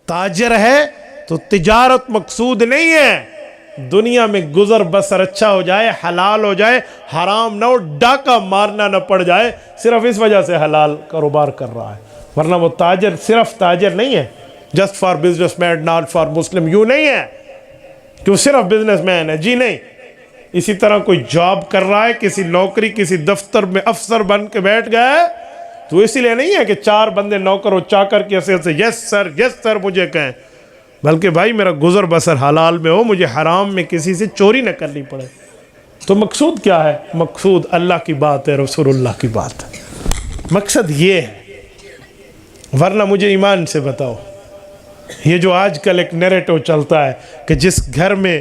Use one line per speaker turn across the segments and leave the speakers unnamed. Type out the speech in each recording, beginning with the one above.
تاجر ہے تو تجارت مقصود نہیں ہے، دنیا میں گزر بسر اچھا ہو جائے، حلال ہو جائے، حرام نہ ہو، ڈاکہ مارنا نہ پڑ جائے، صرف اس وجہ سے حلال کاروبار کر رہا ہے. ورنہ وہ تاجر صرف تاجر نہیں ہے، just for business mean not for Muslim, یوں نہیں ہے کہ وہ صرف بزنس مین ہے، جی نہیں. اسی طرح کوئی جاب کر رہا ہے، کسی نوکری کسی دفتر میں افسر بن کے بیٹھ گیا ہے، تو اسی لیے نہیں ہے کہ 4 بندے نوکر و چاکر کی حیثیت سے یس سر مجھے کہیں، بلکہ بھائی میرا گزر بسر حلال میں ہو، مجھے حرام میں کسی سے چوری نہ کرنی پڑے. تو مقصود کیا ہے؟ مقصود اللہ کی بات ہے، رسول اللہ کی بات ہے، مقصد یہ ہے. ورنہ مجھے ایمان سے بتاؤ، یہ جو آج کل ایک نیریٹو چلتا ہے کہ جس گھر میں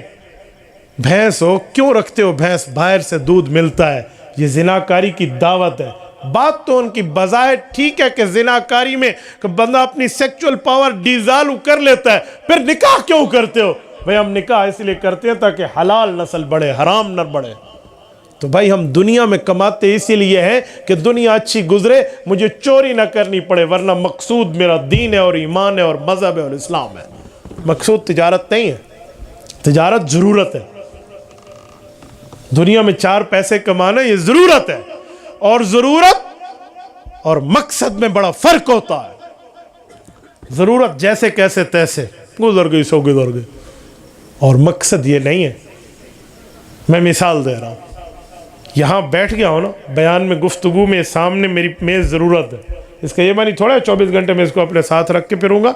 بھینس ہو، کیوں رکھتے ہو بھینس، باہر سے دودھ ملتا ہے، یہ زناکاری کی دعوت ہے. بات تو ان کی بظاہر ٹھیک ہے کہ زناکاری میں کہ بندہ اپنی سیکچول پاور ڈیزالو کر لیتا ہے، پھر نکاح کیوں کرتے ہو؟ بھئی ہم نکاح اس لیے کرتے ہیں تاکہ حلال نسل بڑھے، حرام نہ بڑھے. تو بھائی ہم دنیا میں کماتے اسی لیے ہیں کہ دنیا اچھی گزرے، مجھے چوری نہ کرنی پڑے، ورنہ مقصود میرا دین ہے اور ایمان ہے اور مذہب ہے اور اسلام ہے. مقصود تجارت نہیں ہے، تجارت ضرورت ہے. دنیا میں 4 پیسے کمانا یہ ضرورت ہے، اور ضرورت اور مقصد میں بڑا فرق ہوتا ہے. ضرورت جیسے کیسے تیسے گزر گئی سو گزر گئی، اور مقصد یہ نہیں ہے. میں مثال دے رہا ہوں، یہاں بیٹھ گیا ہوں نا بیان میں، گفتگو میں، سامنے میری میز ضرورت ہے، اس کا یہ معنی تھوڑا ہے 24 گھنٹے میں اس کو اپنے ساتھ رکھ کے پھروں گا.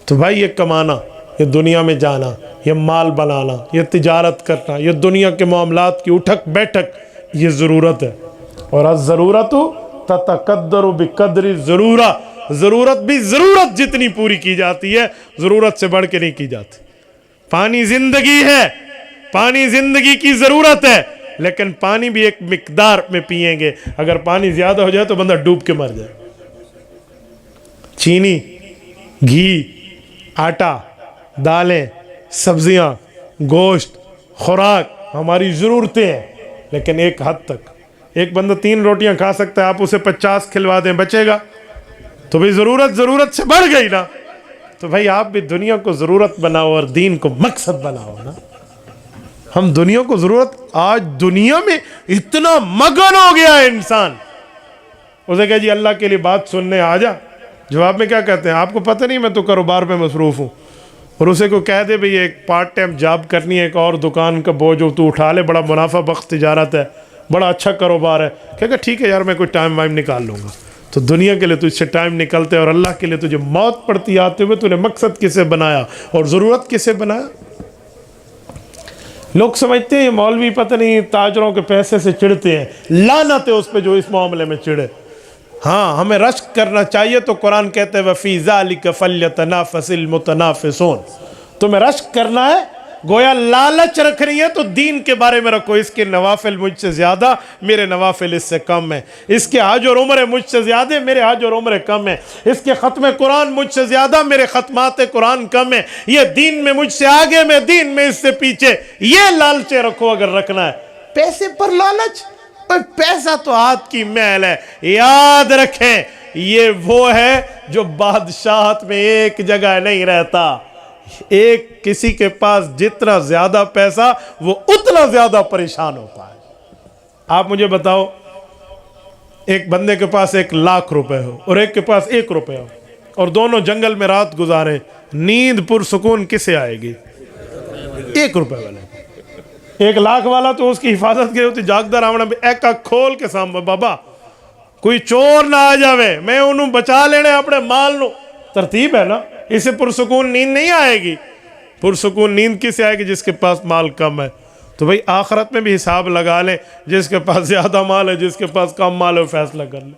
تو بھائی یہ کمانا، یہ دنیا میں جانا، یہ مال بنانا، یہ تجارت کرنا، یہ دنیا کے معاملات کی اٹھک بیٹھک، یہ ضرورت ہے. اور الضرورت تتقدر بقدر الضرورہ، ضرورت بھی ضرورت جتنی پوری کی جاتی ہے، ضرورت سے بڑھ کے نہیں کی جاتی. پانی زندگی ہے، پانی زندگی کی ضرورت ہے، لیکن پانی بھی ایک مقدار میں پئیں گے. اگر پانی زیادہ ہو جائے تو بندہ ڈوب کے مر جائے. چینی، گھی، آٹا، دالیں، سبزیاں، گوشت، خوراک ہماری ضرورتیں ہیں، لیکن ایک حد تک. ایک بندہ 3 روٹیاں کھا سکتا ہے، آپ اسے 50 کھلوا دیں، بچے گا؟ تو بھئی ضرورت سے بڑھ گئی نا. تو بھئی آپ بھی دنیا کو ضرورت بناؤ اور دین کو مقصد بناؤ نا. ہم دنیا کو ضرورت، آج دنیا میں اتنا مگن ہو گیا ہے انسان، اسے کہا جی اللہ کے لیے بات سننے آ جا، جواب میں کیا کہتے ہیں؟ آپ کو پتہ نہیں میں تو کاروبار میں مصروف ہوں. اور اسے کو کہہ دے بھئی ایک پارٹ ٹائم جاب کرنی ہے، ایک اور دکان کا بوجھ تو اٹھا لے، بڑا منافع بخش تجارت ہے، بڑا اچھا کاروبار ہے. کہے گا ٹھیک ہے یار میں کوئی ٹائم وائم نکال لوں گا. تو دنیا کے لیے تجھ سے ٹائم نکلتے اور اللہ کے لیے تجھے موت پڑتی آتے ہوئے، تو نے مقصد کسے بنایا اور ضرورت کسے بنایا؟ لوگ سمجھتے ہیں یہ مولوی پتہ نہیں تاجروں کے پیسے سے چڑھتے ہیں، لعنت ہے اس پہ جو اس معاملے میں چڑھے. ہاں ہمیں رشک کرنا چاہیے، تو قرآن کہتے ہیں وَفِي ذَلِكَ فَلْيَتَنَافَسِ الْمُتَنَافِسُونَ. تمہیں رشک کرنا ہے، گویا لالچ رکھ رہی ہے تو دین کے بارے میں رکھو. اس کے نوافل مجھ سے زیادہ، میرے نوافل اس سے کم ہیں. اس کے حج اور عمرے مجھ سے زیادہ، میرے حج اور عمرے کم ہیں. اس کے ختم قرآن مجھ سے زیادہ، میرے ختمات قرآن کم ہیں. یہ دین میں مجھ سے آگے، میں دین میں اس سے پیچھے. یہ لالچے رکھو اگر رکھنا ہے. پیسے پر لالچ، پیسہ تو ہاتھ کی میل ہے. یاد رکھیں یہ وہ ہے جو بادشاہت میں ایک جگہ نہیں رہتا. ایک کسی کے پاس جتنا زیادہ پیسہ وہ اتنا زیادہ پریشان ہوتا ہے. آپ مجھے بتاؤ، ایک بندے کے پاس 1,00,000 روپے ہو اور ایک کے پاس 1 روپے ہو، اور دونوں جنگل میں رات گزارے، نیند پرسکون کسے آئے گی؟ 1 روپے والے. 1,00,000 والا تو اس کی حفاظت کے ہوتی جاگدہ راونا بھی ایک کھول کے سامنے، بابا کوئی چور نہ آ جاوے، میں انہوں بچا لینے اپنے مال نو. ترتیب ہے نا. اسے پرسکون نیند نہیں آئے گی. پرسکون نیند کسے آئے گی؟ جس کے پاس مال کم ہے. تو بھئی آخرت میں بھی حساب لگا لیں، جس کے پاس زیادہ مال ہے، جس کے پاس کم مال ہے، فیصلہ کر لیں.